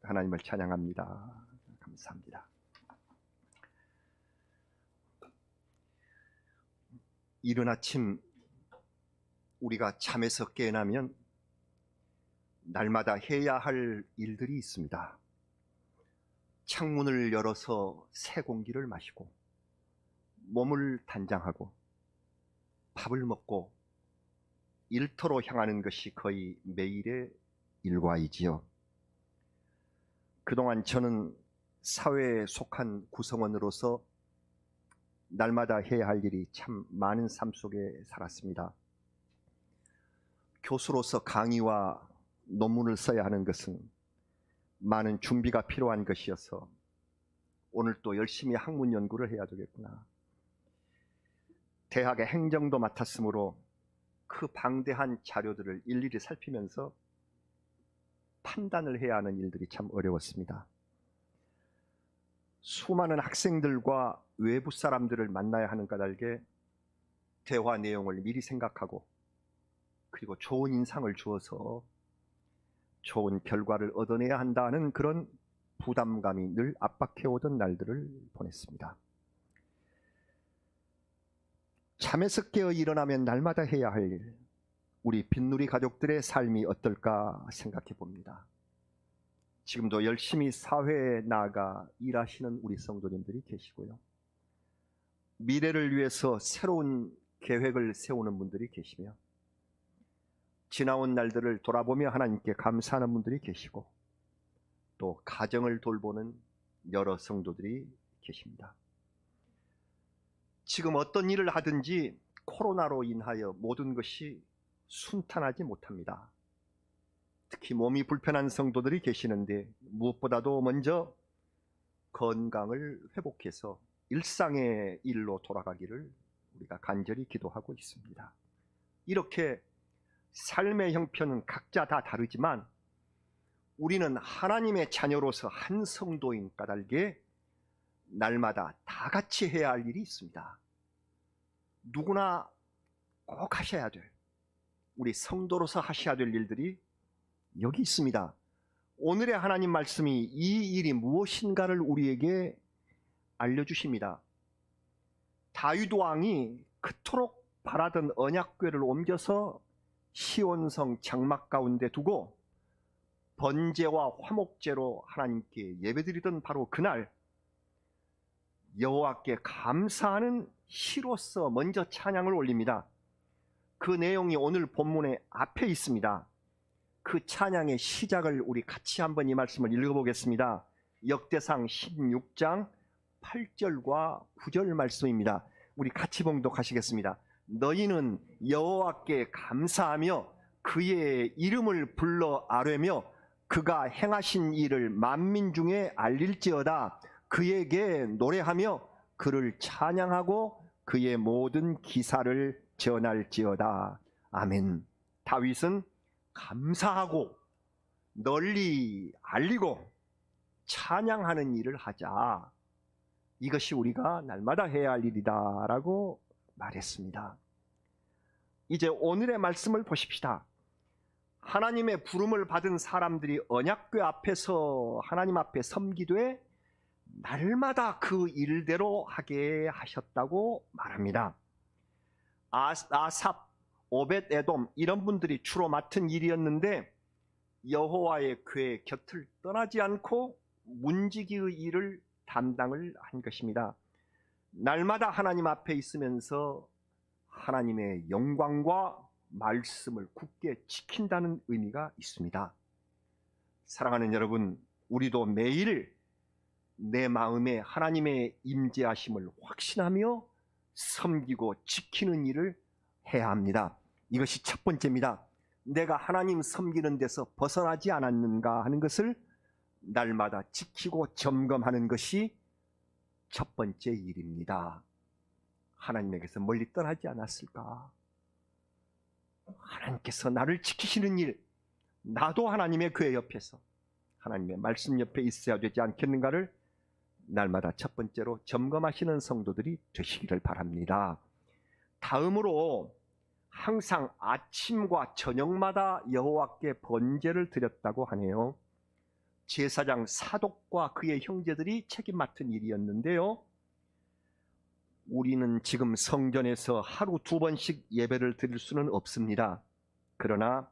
하나님을 찬양합니다. 감사합니다. 이른 아침 우리가 잠에서 깨어나면 날마다 해야 할 일들이 있습니다. 창문을 열어서 새 공기를 마시고, 몸을 단장하고, 밥을 먹고 일터로 향하는 것이 거의 매일의 일과이지요. 그동안 저는 사회에 속한 구성원으로서 날마다 해야 할 일이 참 많은 삶 속에 살았습니다. 교수로서 강의와 논문을 써야 하는 것은 많은 준비가 필요한 것이어서 오늘 또 열심히 학문 연구를 해야 되겠구나. 대학의 행정도 맡았으므로 그 방대한 자료들을 일일이 살피면서 판단을 해야 하는 일들이 참 어려웠습니다. 수많은 학생들과 외부 사람들을 만나야 하는 까닭에 대화 내용을 미리 생각하고, 그리고 좋은 인상을 주어서 좋은 결과를 얻어내야 한다는 그런 부담감이 늘 압박해오던 날들을 보냈습니다. 잠에서 깨어 일어나면 날마다 해야 할 일, 우리 빈누리 가족들의 삶이 어떨까 생각해 봅니다. 지금도 열심히 사회에 나아가 일하시는 우리 성도님들이 계시고요. 미래를 위해서 새로운 계획을 세우는 분들이 계시며, 지나온 날들을 돌아보며 하나님께 감사하는 분들이 계시고, 또 가정을 돌보는 여러 성도들이 계십니다. 지금 어떤 일을 하든지 코로나로 인하여 모든 것이 순탄하지 못합니다. 특히 몸이 불편한 성도들이 계시는데, 무엇보다도 먼저 건강을 회복해서 일상의 일로 돌아가기를 우리가 간절히 기도하고 있습니다. 이렇게 삶의 형편은 각자 다 다르지만 우리는 하나님의 자녀로서 한 성도인 까닭에 날마다 다 같이 해야 할 일이 있습니다. 누구나 꼭 하셔야 될, 우리 성도로서 하셔야 될 일들이 여기 있습니다. 오늘의 하나님 말씀이 이 일이 무엇인가를 우리에게 알려주십니다. 다윗 왕이 그토록 바라던 언약궤를 옮겨서 시온성 장막 가운데 두고 번제와 화목제로 하나님께 예배드리던 바로 그날, 여호와께 감사하는 시로서 먼저 찬양을 올립니다. 그 내용이 오늘 본문의 앞에 있습니다. 그 찬양의 시작을 우리 같이 한번 이 말씀을 읽어보겠습니다. 역대상 16장 8절과 9절 말씀입니다. 우리 같이 봉독하시겠습니다. 너희는 여호와께 감사하며 그의 이름을 불러 아뢰며 그가 행하신 일을 만민 중에 알릴지어다. 그에게 노래하며 그를 찬양하고 그의 모든 기사를 전할지어다. 아멘. 다윗은 감사하고 널리 알리고 찬양하는 일을 하자, 이것이 우리가 날마다 해야 할 일이다 라고 말했습니다. 이제 오늘의 말씀을 보십시다. 하나님의 부름을 받은 사람들이 언약궤 앞에서 하나님 앞에 섬기되 날마다 그 일대로 하게 하셨다고 말합니다. 아삽, 오벳 에돔 이런 분들이 주로 맡은 일이었는데, 여호와의 궤 곁을 떠나지 않고 문지기의 일을 담당을 한 것입니다. 날마다 하나님 앞에 있으면서 하나님의 영광과 말씀을 굳게 지킨다는 의미가 있습니다. 사랑하는 여러분, 우리도 매일 내 마음에 하나님의 임재하심을 확신하며 섬기고 지키는 일을 해야 합니다. 이것이 첫 번째입니다. 내가 하나님 섬기는 데서 벗어나지 않았는가 하는 것을 날마다 지키고 점검하는 것이 첫 번째 일입니다. 하나님에게서 멀리 떠나지 않았을까? 하나님께서 나를 지키시는 일, 나도 하나님의 궤 옆에서 하나님의 말씀 옆에 있어야 되지 않겠는가를 날마다 첫 번째로 점검하시는 성도들이 되시기를 바랍니다. 다음으로 항상 아침과 저녁마다 여호와께 번제를 드렸다고 하네요. 제사장 사독과 그의 형제들이 책임 맡은 일이었는데요. 우리는 지금 성전에서 하루 2번씩 예배를 드릴 수는 없습니다. 그러나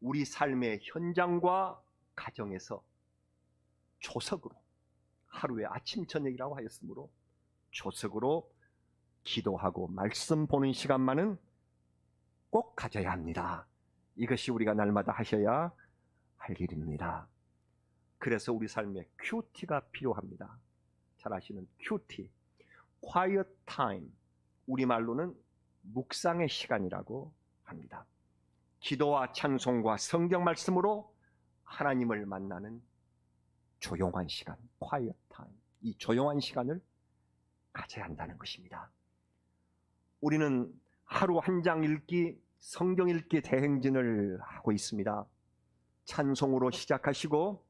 우리 삶의 현장과 가정에서 조석으로, 하루에 아침 저녁이라고 하였으므로 조석으로 기도하고 말씀 보는 시간만은 꼭 가져야 합니다. 이것이 우리가 날마다 하셔야 할 일입니다. 그래서 우리 삶에 큐티가 필요합니다. 잘 아시는 큐티, quiet time, 우리말로는 묵상의 시간이라고 합니다. 기도와 찬송과 성경 말씀으로 하나님을 만나는 조용한 시간, quiet time, 이 조용한 시간을 가져야 한다는 것입니다. 우리는 하루 한 장 읽기, 성경 읽기 대행진을 하고 있습니다. 찬송으로 시작하시고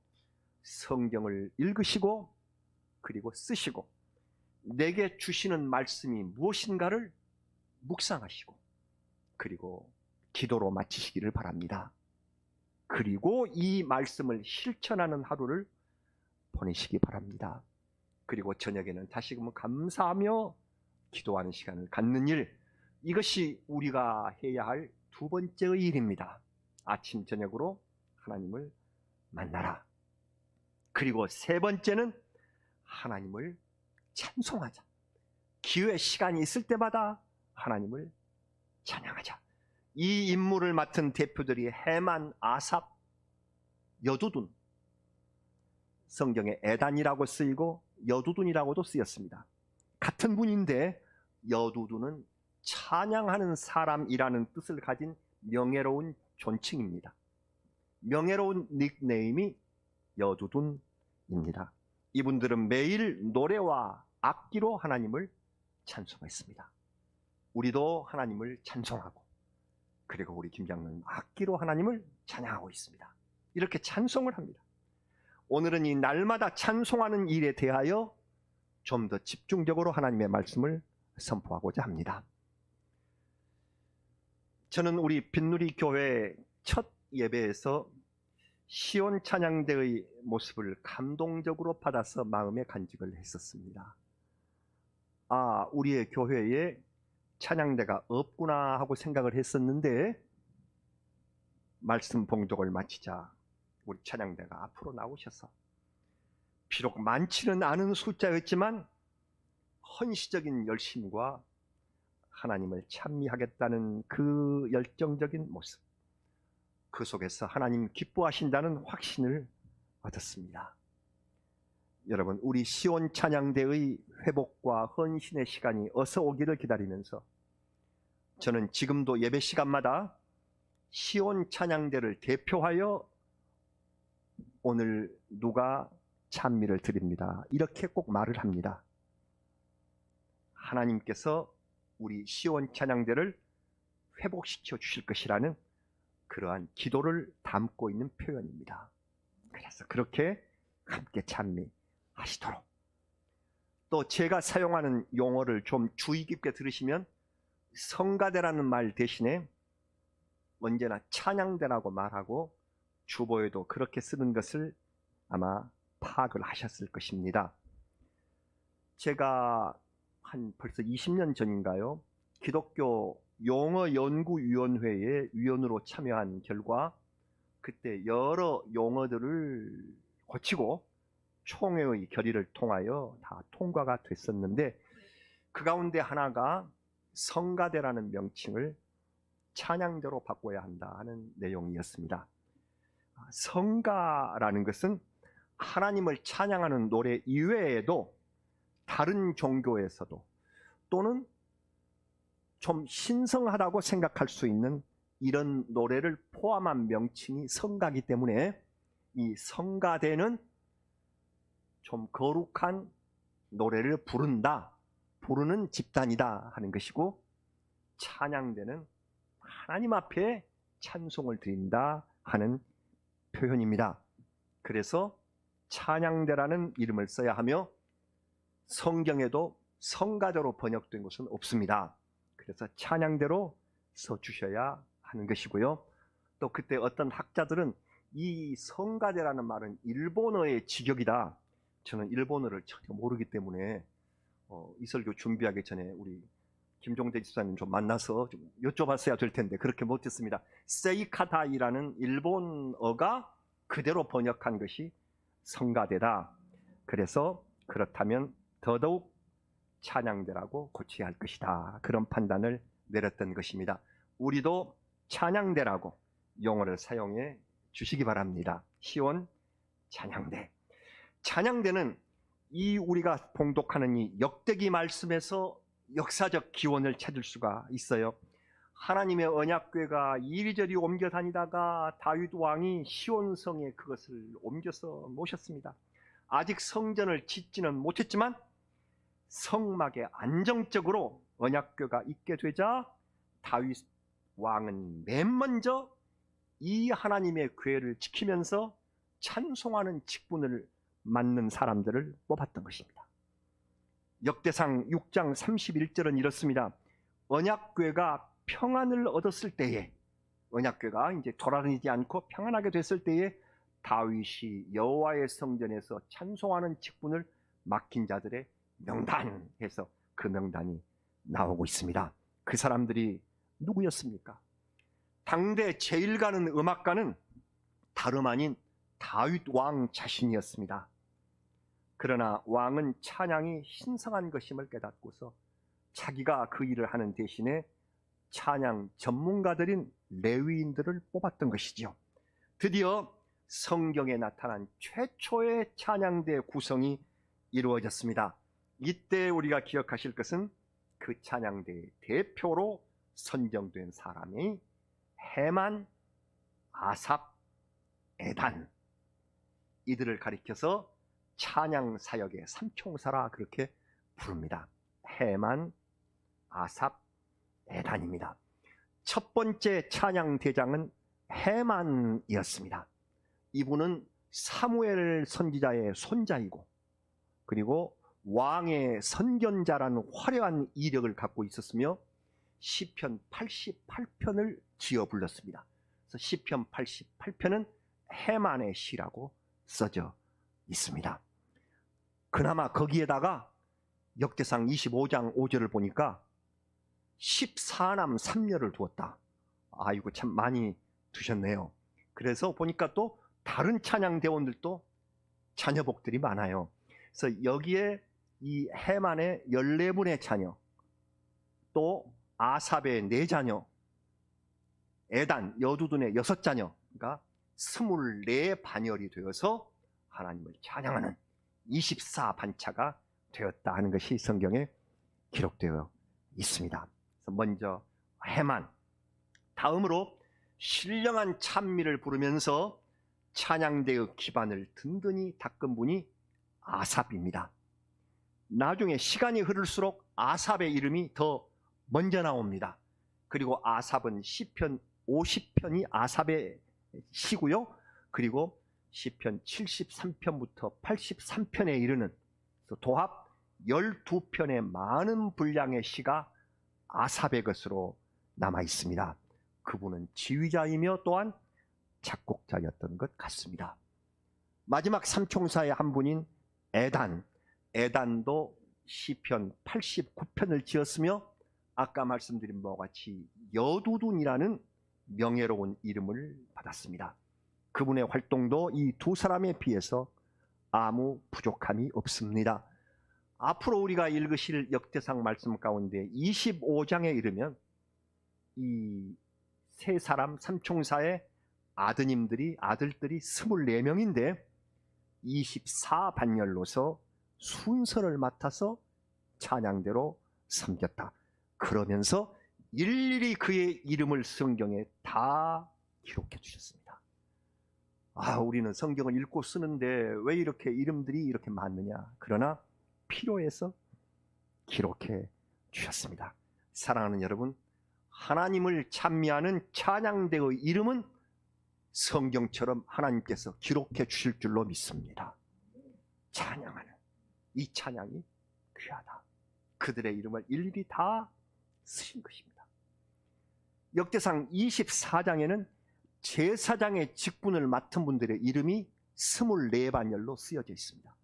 성경을 읽으시고 그리고 쓰시고 내게 주시는 말씀이 무엇인가를 묵상하시고 그리고 기도로 마치시기를 바랍니다. 그리고 이 말씀을 실천하는 하루를 보내시기 바랍니다. 그리고 저녁에는 다시금 감사하며 기도하는 시간을 갖는 일, 이것이 우리가 해야 할 2번째의 일입니다. 아침 저녁으로 하나님을 만나라. 그리고 3번째는 하나님을 찬송하자. 기회 시간이 있을 때마다 하나님을 찬양하자. 이 임무를 맡은 대표들이 헤만, 아삽, 여두둔, 성경에 에단이라고 쓰이고 여두둔이라고도 쓰였습니다. 같은 분인데 여두둔은 찬양하는 사람이라는 뜻을 가진 명예로운 존칭입니다. 명예로운 닉네임이 여두둔입니다. 이분들은 매일 노래와 악기로 하나님을 찬송했습니다. 우리도 하나님을 찬송하고 그리고 우리 김장로는 악기로 하나님을 찬양하고 있습니다. 이렇게 찬송을 합니다. 오늘은 이 날마다 찬송하는 일에 대하여 좀 더 집중적으로 하나님의 말씀을 선포하고자 합니다. 저는 우리 빈누리 교회 첫 예배에서 시온 찬양대의 모습을 감동적으로 받아서 마음에 간직을 했었습니다. 아, 우리의 교회에 찬양대가 없구나 하고 생각을 했었는데 말씀 봉독을 마치자 우리 찬양대가 앞으로 나오셔서 비록 많지는 않은 숫자였지만 헌시적인 열심과 하나님을 찬미하겠다는 그 열정적인 모습, 그 속에서 하나님 기뻐하신다는 확신을 얻었습니다. 여러분, 우리 시온 찬양대의 회복과 헌신의 시간이 어서 오기를 기다리면서 저는 지금도 예배 시간마다 시온 찬양대를 대표하여 오늘 누가 찬미를 드립니다, 이렇게 꼭 말을 합니다. 하나님께서 우리 시온 찬양대를 회복시켜 주실 것이라는 그러한 기도를 담고 있는 표현입니다. 그래서 그렇게 함께 찬미하시도록, 또 제가 사용하는 용어를 좀 주의 깊게 들으시면 성가대라는 말 대신에 언제나 찬양대라고 말하고 주보에도 그렇게 쓰는 것을 아마 파악을 하셨을 것입니다. 제가 한 벌써 20년 전인가요? 기독교 용어연구위원회의 위원으로 참여한 결과 그때 여러 용어들을 고치고 총회의 결의를 통하여 다 통과가 됐었는데 그 가운데 하나가 성가대라는 명칭을 찬양대로 바꿔야 한다 하는 내용이었습니다. 성가라는 것은 하나님을 찬양하는 노래 이외에도 다른 종교에서도 또는 좀 신성하다고 생각할 수 있는 이런 노래를 포함한 명칭이 성가이기 때문에 이 성가대는 좀 거룩한 노래를 부르는 집단이다 하는 것이고, 찬양대는 하나님 앞에 찬송을 드린다 하는 표현입니다. 그래서 찬양대라는 이름을 써야 하며 성경에도 성가대로 번역된 것은 없습니다. 그래서 찬양대로 써주셔야 하는 것이고요. 또 그때 어떤 학자들은 이 성가대라는 말은 일본어의 직역이다. 저는 일본어를 전혀 모르기 때문에 이 설교 준비하기 전에 우리 김종대 집사님 좀 만나서 좀 여쭤봤어야 될 텐데 그렇게 못했습니다. 세이카다이라는 일본어가 그대로 번역한 것이 성가대다. 그래서 그렇다면 더더욱 찬양대라고 고쳐야 할 것이다. 그런 판단을 내렸던 것입니다. 우리도 찬양대라고 용어를 사용해 주시기 바랍니다. 시온 찬양대. 찬양대는 이 우리가 봉독하는 이 역대기 말씀에서 역사적 기원을 찾을 수가 있어요. 하나님의 언약궤가 이리저리 옮겨 다니다가 다윗 왕이 시온성에 그것을 옮겨서 모셨습니다. 아직 성전을 짓지는 못했지만 성막에 안정적으로 언약궤가 있게 되자 다윗 왕은 맨 먼저 이 하나님의 궤를 지키면서 찬송하는 직분을 맡는 사람들을 뽑았던 것입니다. 역대상 6장 31절은 이렇습니다. 언약궤가 평안을 얻었을 때에, 언약궤가 이제 돌아다니지 않고 평안하게 됐을 때에 다윗이 여호와의 성전에서 찬송하는 직분을 맡긴 자들의 명단해서 그 명단이 나오고 있습니다. 그 사람들이 누구였습니까? 당대 제일 가는 음악가는 다름 아닌 다윗 왕 자신이었습니다. 그러나 왕은 찬양이 신성한 것임을 깨닫고서 자기가 그 일을 하는 대신에 찬양 전문가들인 레위인들을 뽑았던 것이죠. 드디어 성경에 나타난 최초의 찬양대 구성이 이루어졌습니다. 이때 우리가 기억하실 것은 그 찬양대의 대표로 선정된 사람이 헤만, 아삽, 에단, 이들을 가리켜서 찬양 사역의 삼총사라 그렇게 부릅니다. 헤만, 아삽, 에단입니다. 첫 번째 찬양 대장은 헤만이었습니다. 이분은 사무엘 선지자의 손자이고 그리고 왕의 선견자라는 화려한 이력을 갖고 있었으며 시편 88편을 지어 불렀습니다. 그래서 시편 88편은 헤만의 시라고 써져 있습니다. 그나마 거기에다가 역대상 25장 5절을 보니까 14남 3녀를 두었다. 아이고 참 많이 두셨네요. 그래서 보니까 또 다른 찬양 대원들도 자녀복들이 많아요. 그래서 여기에 이 헤만의 14분의 자녀, 또 아삽의 4자녀, 에단 여두둔의 6자녀, 그러니까 24반열이 되어서 하나님을 찬양하는 24반차가 되었다 하는 것이 성경에 기록되어 있습니다. 그래서 먼저 헤만, 다음으로 신령한 찬미를 부르면서 찬양대의 기반을 든든히 닦은 분이 아삽입니다. 나중에 시간이 흐를수록 아삽의 이름이 더 먼저 나옵니다. 그리고 아삽은 시편 50편이 아삽의 시고요. 그리고 시편 73편부터 83편에 이르는 도합 12편의 많은 분량의 시가 아삽의 것으로 남아 있습니다. 그분은 지휘자이며 또한 작곡자였던 것 같습니다. 마지막 삼총사의 한 분인 에단, 에단도 시편 89편을 지었으며 아까 말씀드린 바와 같이 여두둔이라는 명예로운 이름을 받았습니다. 그분의 활동도 이 두 사람에 비해서 아무 부족함이 없습니다. 앞으로 우리가 읽으실 역대상 말씀 가운데 25장에 이르면 이 세 사람 삼총사의 아드들이 24명인데 24반열로서 순서를 맡아서 찬양대로 섬겼다. 그러면서 일일이 그의 이름을 성경에 다 기록해 주셨습니다. 우리는 성경을 읽고 쓰는데 왜 이렇게 이름들이 이렇게 많느냐? 그러나 필요해서 기록해 주셨습니다. 사랑하는 여러분, 하나님을 찬미하는 찬양대의 이름은 성경처럼 하나님께서 기록해 주실 줄로 믿습니다. 찬양하는 이 찬양이 귀하다. 그들의 이름을 일일이 다 쓰신 것입니다. 역대상 24장에는 제사장의 직분을 맡은 분들의 이름이 24반열로 쓰여져 있습니다.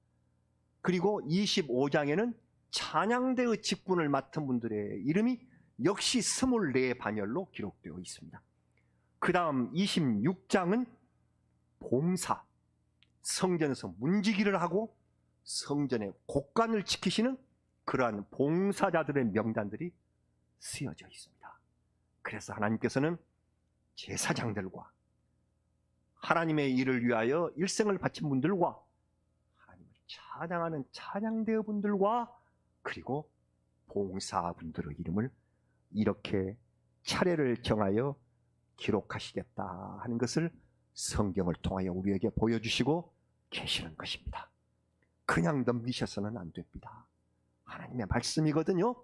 그리고 25장에는 찬양대의 직분을 맡은 분들의 이름이 역시 24반열로 기록되어 있습니다. 그 다음 26장은 봉사, 성전에서 문지기를 하고 성전의 곳간을 지키시는 그러한 봉사자들의 명단들이 쓰여져 있습니다. 그래서 하나님께서는 제사장들과 하나님의 일을 위하여 일생을 바친 분들과 하나님을 찬양하는 찬양대의 분들과 그리고 봉사분들의 이름을 이렇게 차례를 정하여 기록하시겠다 하는 것을 성경을 통하여 우리에게 보여주시고 계시는 것입니다. 그냥 넘기셔서는 안 됩니다. 하나님의 말씀이거든요.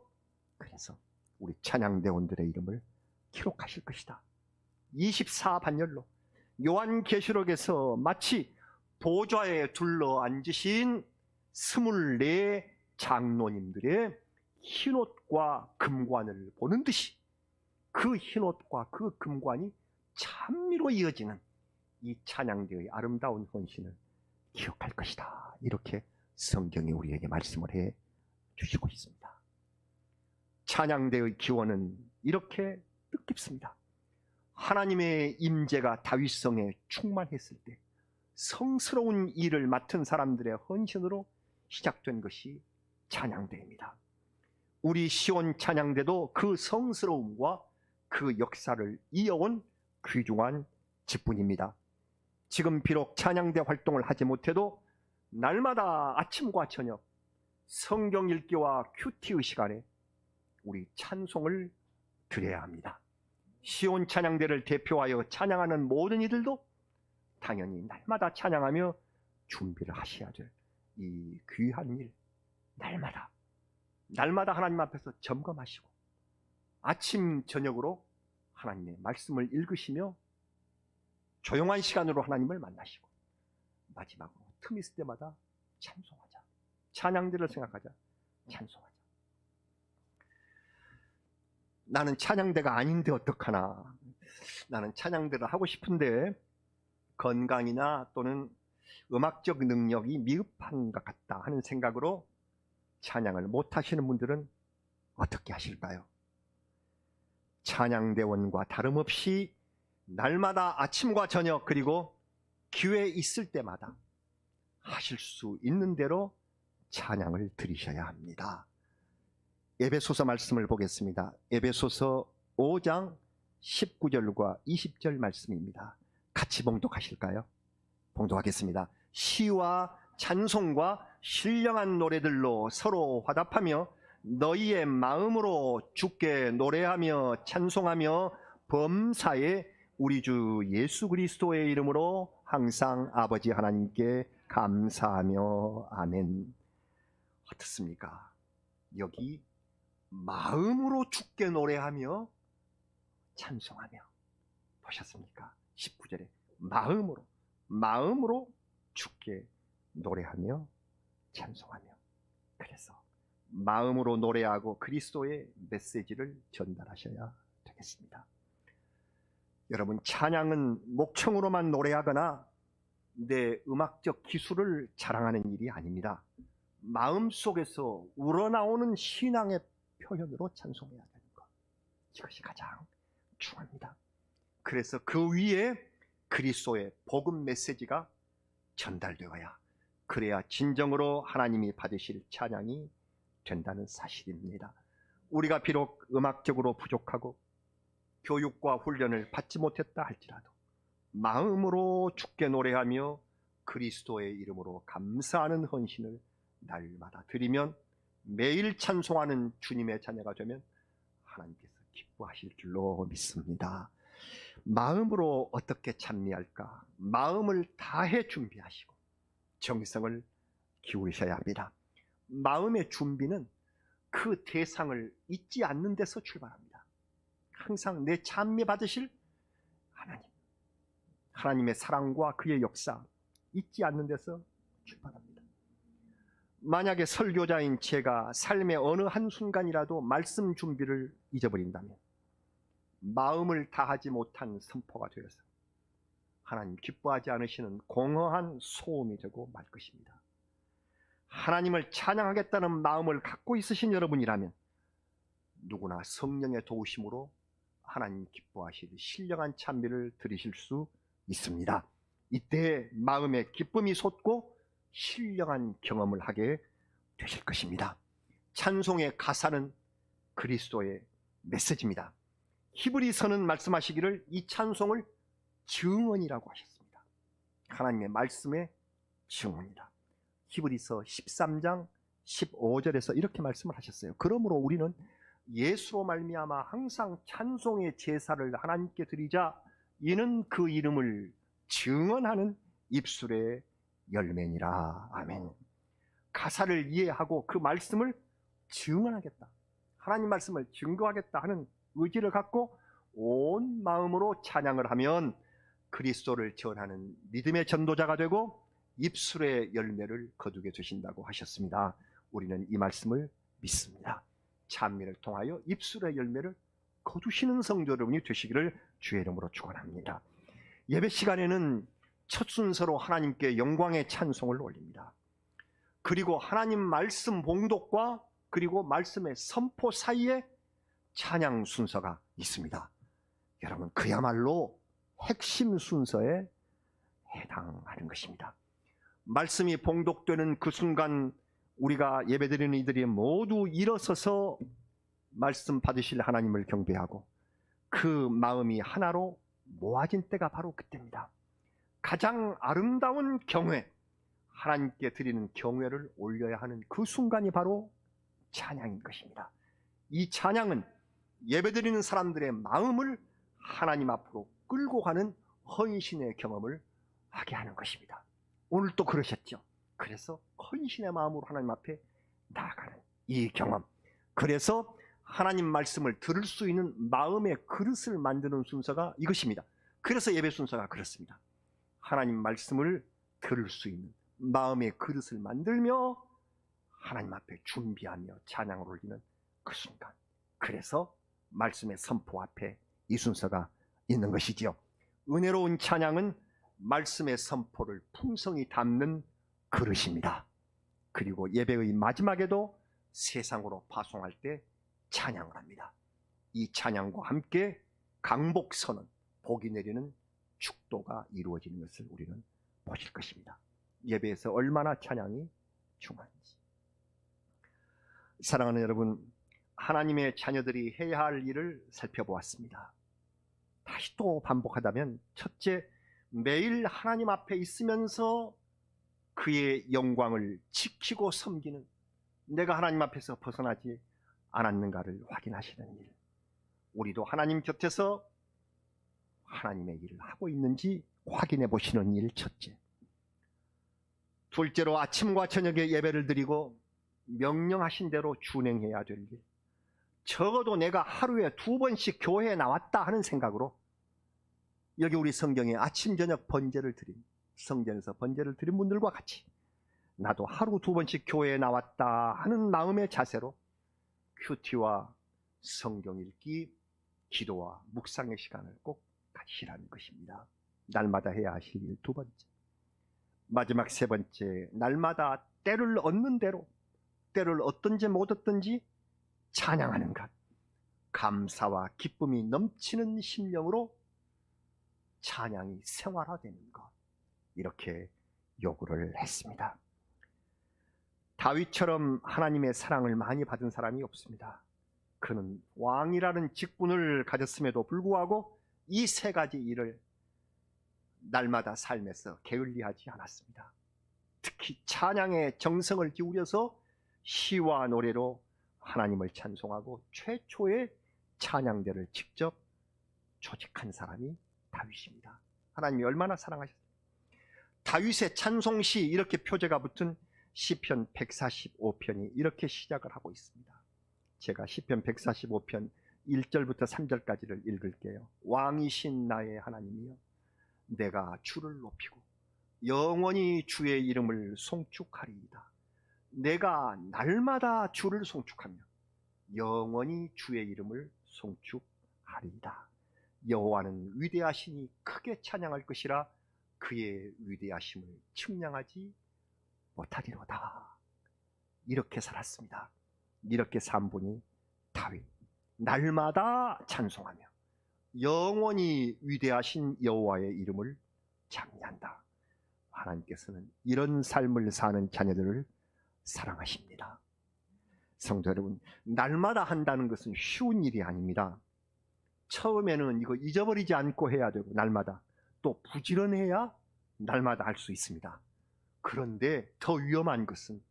그래서 우리 찬양대원들의 이름을 기록하실 것이다. 24반열로 요한계시록에서 마치 보좌에 둘러 앉으신 24 장로님들의 흰옷과 금관을 보는 듯이 그 흰옷과 그 금관이 찬미로 이어지는 이 찬양대의 아름다운 헌신을 기억할 것이다. 이렇게 성경이 우리에게 말씀을 해 주시고 있습니다. 찬양대의 기원은 이렇게 뜻깊습니다. 하나님의 임재가 다윗성에 충만했을 때 성스러운 일을 맡은 사람들의 헌신으로 시작된 것이 찬양대입니다. 우리 시온 찬양대도 그 성스러움과 그 역사를 이어온 귀중한 직분입니다. 지금 비록 찬양대 활동을 하지 못해도 날마다 아침과 저녁 성경 읽기와 큐티의 시간에 우리 찬송을 드려야 합니다. 시온 찬양대를 대표하여 찬양하는 모든 이들도 당연히 날마다 찬양하며 준비를 하셔야 될 이 귀한 일, 날마다 하나님 앞에서 점검하시고 아침 저녁으로 하나님의 말씀을 읽으시며 조용한 시간으로 하나님을 만나시고 마지막으로 틈 있을 때마다 찬송하자. 찬양대를 생각하자. 찬송하자. 나는 찬양대가 아닌데 어떡하나. 나는 찬양대를 하고 싶은데 건강이나 또는 음악적 능력이 미흡한 것 같다 하는 생각으로 찬양을 못 하시는 분들은 어떻게 하실까요? 찬양대원과 다름없이 날마다 아침과 저녁 그리고 기회 있을 때마다 하실 수 있는 대로 찬양을 드리셔야 합니다. 에베소서 말씀을 보겠습니다. 에베소서 5장 19절과 20절 말씀입니다. 같이 봉독하실까요? 봉독하겠습니다. 시와 찬송과 신령한 노래들로 서로 화답하며 너희의 마음으로 주께 노래하며 찬송하며 범사에 우리 주 예수 그리스도의 이름으로 항상 아버지 하나님께 감사하며 아멘. 어떻습니까? 여기 마음으로 주께 노래하며 찬송하며 보셨습니까? 19절에 마음으로 주께 노래하며 찬송하며. 그래서 마음으로 노래하고 그리스도의 메시지를 전달하셔야 되겠습니다. 여러분, 찬양은 목청으로만 노래하거나 내 음악적 기술을 자랑하는 일이 아닙니다. 마음속에서 우러나오는 신앙의 표현으로 찬송해야 되는 것, 이것이 가장 중요합니다. 그래서 그 위에 그리스도의 복음 메시지가 전달되어야, 그래야 진정으로 하나님이 받으실 찬양이 된다는 사실입니다. 우리가 비록 음악적으로 부족하고 교육과 훈련을 받지 못했다 할지라도 마음으로 주께 노래하며 그리스도의 이름으로 감사하는 헌신을 날마다 드리면 매일 찬송하는 주님의 자녀가 되면 하나님께서 기뻐하실 줄로 믿습니다. 마음으로 어떻게 찬미할까? 마음을 다해 준비하시고 정성을 기울이셔야 합니다. 마음의 준비는 그 대상을 잊지 않는 데서 출발합니다. 항상 내 찬미 받으실 하나님의 사랑과 그의 역사 잊지 않는 데서 출발합니다. 만약에 설교자인 제가 삶의 어느 한순간이라도 말씀 준비를 잊어버린다면 마음을 다하지 못한 선포가 되어서 하나님 기뻐하지 않으시는 공허한 소음이 되고 말 것입니다. 하나님을 찬양하겠다는 마음을 갖고 있으신 여러분이라면 누구나 성령의 도우심으로 하나님 기뻐하실 신령한 찬미를 드리실 수 있습니다. 이때 마음에 기쁨이 솟고 신령한 경험을 하게 되실 것입니다. 찬송의 가사는 그리스도의 메시지입니다. 히브리서는 말씀하시기를 이 찬송을 증언이라고 하셨습니다. 하나님의 말씀의 증언이다. 히브리서 13장 15절에서 이렇게 말씀을 하셨어요. 그러므로 우리는 예수로 말미암아 항상 찬송의 제사를 하나님께 드리자. 이는 그 이름을 증언하는 입술의 열매니라. 아멘. 가사를 이해하고 그 말씀을 증언하겠다, 하나님 말씀을 증거하겠다 하는 의지를 갖고 온 마음으로 찬양을 하면 그리스도를 전하는 믿음의 전도자가 되고 입술의 열매를 거두게 되신다고 하셨습니다. 우리는 이 말씀을 믿습니다. 찬미를 통하여 입술의 열매를 거두시는 성도 여러분이 되시기를 주의 이름으로 축원합니다. 예배 시간에는 첫 순서로 하나님께 영광의 찬송을 올립니다. 그리고 하나님 말씀 봉독과 그리고 말씀의 선포 사이에 찬양 순서가 있습니다. 여러분, 그야말로 핵심 순서에 해당하는 것입니다. 말씀이 봉독되는 그 순간 우리가 예배드리는 이들이 모두 일어서서 말씀 받으실 하나님을 경배하고 그 마음이 하나로 모아진 때가 바로 그때입니다. 가장 아름다운 경외, 하나님께 드리는 경외를 올려야 하는 그 순간이 바로 찬양인 것입니다. 이 찬양은 예배드리는 사람들의 마음을 하나님 앞으로 끌고 가는 헌신의 경험을 하게 하는 것입니다. 오늘 또 그러셨죠. 그래서 헌신의 마음으로 하나님 앞에 나아가는 이 경험, 그래서 하나님 말씀을 들을 수 있는 마음의 그릇을 만드는 순서가 이것입니다. 그래서 예배 순서가 그렇습니다. 하나님 말씀을 들을 수 있는 마음의 그릇을 만들며 하나님 앞에 준비하며 찬양을 올리는 그 순간, 그래서 말씀의 선포 앞에 이 순서가 있는 것이지요. 은혜로운 찬양은 말씀의 선포를 풍성히 담는 그릇입니다. 그리고 예배의 마지막에도 세상으로 파송할 때 찬양을 합니다. 이 찬양과 함께 강복선언, 복이 내리는 축도가 이루어지는 것을 우리는 보실 것입니다. 예배에서 얼마나 찬양이 중요한지. 사랑하는 여러분, 하나님의 자녀들이 해야 할 일을 살펴보았습니다. 다시 또 반복하다면, 첫째, 매일 하나님 앞에 있으면서 그의 영광을 지키고 섬기는, 내가 하나님 앞에서 벗어나지 않았는가를 확인하시는 일. 우리도 하나님 곁에서 하나님의 일을 하고 있는지 확인해 보시는 일, 첫째. 둘째로, 아침과 저녁에 예배를 드리고 명령하신 대로 준행해야 될 일. 적어도 내가 하루에 2번씩 교회에 나왔다 하는 생각으로, 여기 우리 성경에 아침 저녁 번제를 드린, 성전에서 번제를 드린 분들과 같이 나도 하루 2번씩 교회에 나왔다 하는 마음의 자세로 큐티와 성경 읽기, 기도와 묵상의 시간을 꼭 가지시라는 것입니다. 날마다 해야 하실 일 2번째. 마지막 3번째, 날마다 때를 얻는 대로, 때를 얻든지 못 얻든지 찬양하는 것, 감사와 기쁨이 넘치는 심령으로 찬양이 생활화되는 것, 이렇게 요구를 했습니다. 다윗처럼 하나님의 사랑을 많이 받은 사람이 없습니다. 그는 왕이라는 직분을 가졌음에도 불구하고 이 3가지 일을 날마다 삶에서 게을리하지 않았습니다. 특히 찬양에 정성을 기울여서 시와 노래로 하나님을 찬송하고 최초의 찬양대를 직접 조직한 사람이 다윗입니다. 하나님이 얼마나 사랑하셨어요. 다윗의 찬송시, 이렇게 표제가 붙은 시편 145편이 이렇게 시작을 하고 있습니다. 제가 시편 145편 1절부터 3절까지를 읽을게요. 왕이신 나의 하나님이여, 내가 주를 높이고 영원히 주의 이름을 송축하리이다. 내가 날마다 주를 송축하며 영원히 주의 이름을 송축하리이다. 여호와는 위대하시니 크게 찬양할 것이라. 그의 위대하심을 측량하지 못하리로다. 이렇게 살았습니다. 이렇게 산 분이 다윗. 날마다 찬송하며 영원히 위대하신 여호와의 이름을 찬미한다. 하나님께서는 이런 삶을 사는 자녀들을 사랑하십니다. 성도 여러분, 날마다 한다는 것은 쉬운 일이 아닙니다. 처음에는 이거 잊어버리지 않고 해야 되고, 날마다 또 부지런해야 날마다 할 수 있습니다. 그런데 더 위험한 것은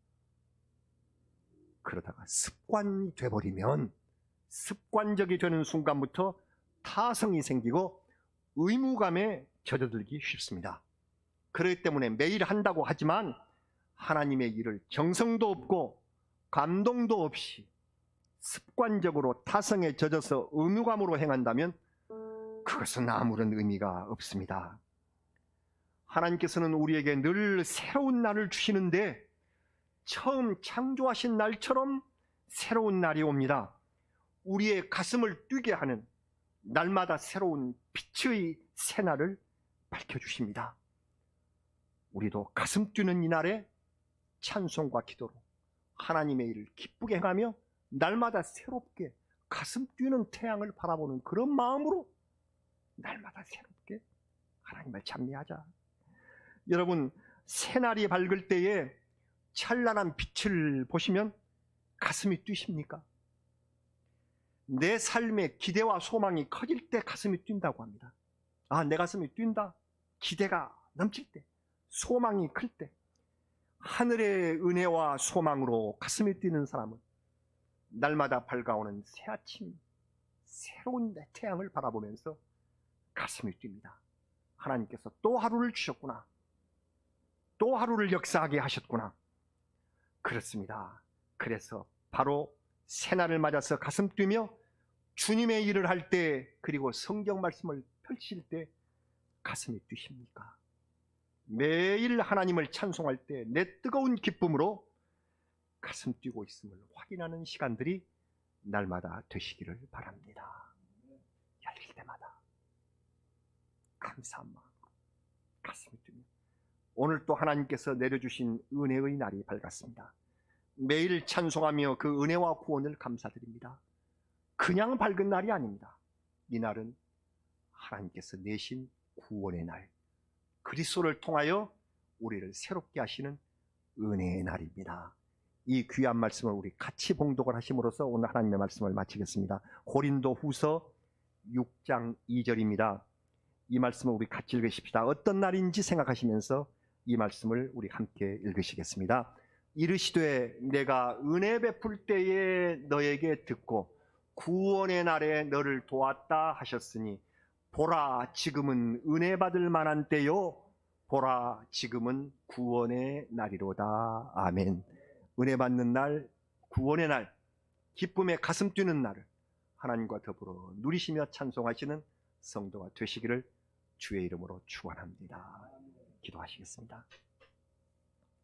그러다가 습관이 돼버리면, 습관적이 되는 순간부터 타성이 생기고 의무감에 젖어들기 쉽습니다. 그렇기 때문에 매일 한다고 하지만 하나님의 일을 정성도 없고 감동도 없이 습관적으로 타성에 젖어서 의무감으로 행한다면 그것은 아무런 의미가 없습니다. 하나님께서는 우리에게 늘 새로운 날을 주시는데 처음 창조하신 날처럼 새로운 날이 옵니다. 우리의 가슴을 뛰게 하는 날마다 새로운 빛의 새날을 밝혀주십니다. 우리도 가슴 뛰는 이날에 찬송과 기도로 하나님의 일을 기쁘게 행하며 날마다 새롭게 가슴 뛰는 태양을 바라보는 그런 마음으로 날마다 새롭게 하나님을 찬미하자. 여러분, 새날이 밝을 때에 찬란한 빛을 보시면 가슴이 뛰십니까? 내 삶의 기대와 소망이 커질 때 가슴이 뛴다고 합니다. 아, 내 가슴이 뛴다. 기대가 넘칠 때, 소망이 클 때, 하늘의 은혜와 소망으로 가슴이 뛰는 사람은 날마다 밝아오는 새 아침, 새로운 내 태양을 바라보면서 가슴이 뜁니다. 하나님께서 또 하루를 주셨구나. 또 하루를 역사하게 하셨구나. 그렇습니다. 그래서 바로 새날을 맞아서 가슴 뛰며 주님의 일을 할 때, 그리고 성경 말씀을 펼칠 때 가슴이 뛰십니까? 매일 하나님을 찬송할 때 내 뜨거운 기쁨으로 가슴 뛰고 있음을 확인하는 시간들이 날마다 되시기를 바랍니다. 열릴 때마다 감사한 마음으로 가슴이 뛰며 오늘 또 하나님께서 내려주신 은혜의 날이 밝았습니다. 매일 찬송하며 그 은혜와 구원을 감사드립니다. 그냥 밝은 날이 아닙니다. 이 날은 하나님께서 내신 구원의 날, 그리스도를 통하여 우리를 새롭게 하시는 은혜의 날입니다. 이 귀한 말씀을 우리 같이 봉독을 하심으로써 오늘 하나님의 말씀을 마치겠습니다. 고린도후서 6장 2절입니다. 이 말씀을 우리 같이 읽으십시다. 어떤 날인지 생각하시면서 이 말씀을 우리 함께 읽으시겠습니다. 이르시되 내가 은혜 베풀 때에 너에게 듣고 구원의 날에 너를 도왔다 하셨으니 보라 지금은 은혜 받을 만한 때요 보라 지금은 구원의 날이로다. 아멘. 은혜 받는 날, 구원의 날, 기쁨에 가슴 뛰는 날을 하나님과 더불어 누리시며 찬송하시는 성도가 되시기를 주의 이름으로 축원합니다. 기도하시겠습니다.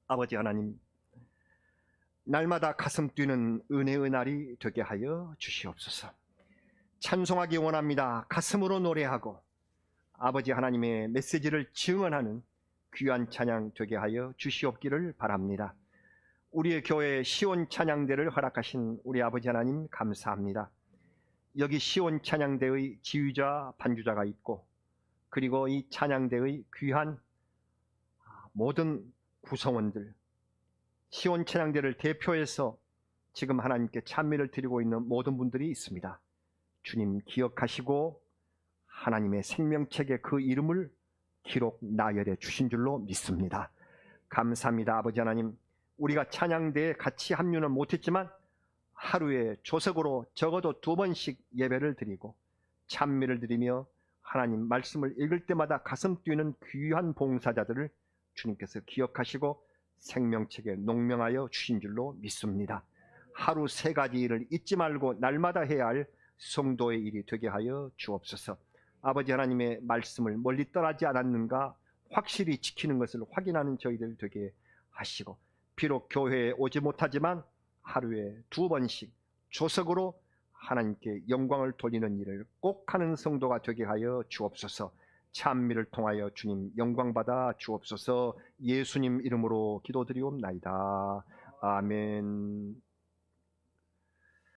아버지 하나님, 날마다 가슴 뛰는 은혜의 날이 되게 하여 주시옵소서. 찬송하기 원합니다. 가슴으로 노래하고 아버지 하나님의 메시지를 증언하는 귀한 찬양 되게 하여 주시옵기를 바랍니다. 우리의 교회에 시온 찬양대를 허락하신 우리 아버지 하나님 감사합니다. 여기 시온 찬양대의 지휘자, 반주자가 있고 그리고 이 찬양대의 귀한 모든 구성원들, 시온 찬양대를 대표해서 지금 하나님께 찬미를 드리고 있는 모든 분들이 있습니다. 주님 기억하시고 하나님의 생명책에 그 이름을 기록 나열해 주신 줄로 믿습니다. 감사합니다. 아버지 하나님, 우리가 찬양대에 같이 합류는 못했지만 하루에 조석으로 적어도 2번씩 예배를 드리고 찬미를 드리며 하나님 말씀을 읽을 때마다 가슴 뛰는 귀한 봉사자들을 주님께서 기억하시고 생명책에 농명하여 주신 줄로 믿습니다. 하루 3가지 일을 잊지 말고 날마다 해야 할 성도의 일이 되게 하여 주옵소서. 아버지 하나님의 말씀을 멀리 떠나지 않았는가 확실히 지키는 것을 확인하는 저희들 되게 하시고, 비록 교회에 오지 못하지만 하루에 2번씩 조석으로 하나님께 영광을 돌리는 일을 꼭 하는 성도가 되게 하여 주옵소서. 찬미를 통하여 주님 영광 받아 주옵소서. 예수님 이름으로 기도드리옵나이다. 아멘.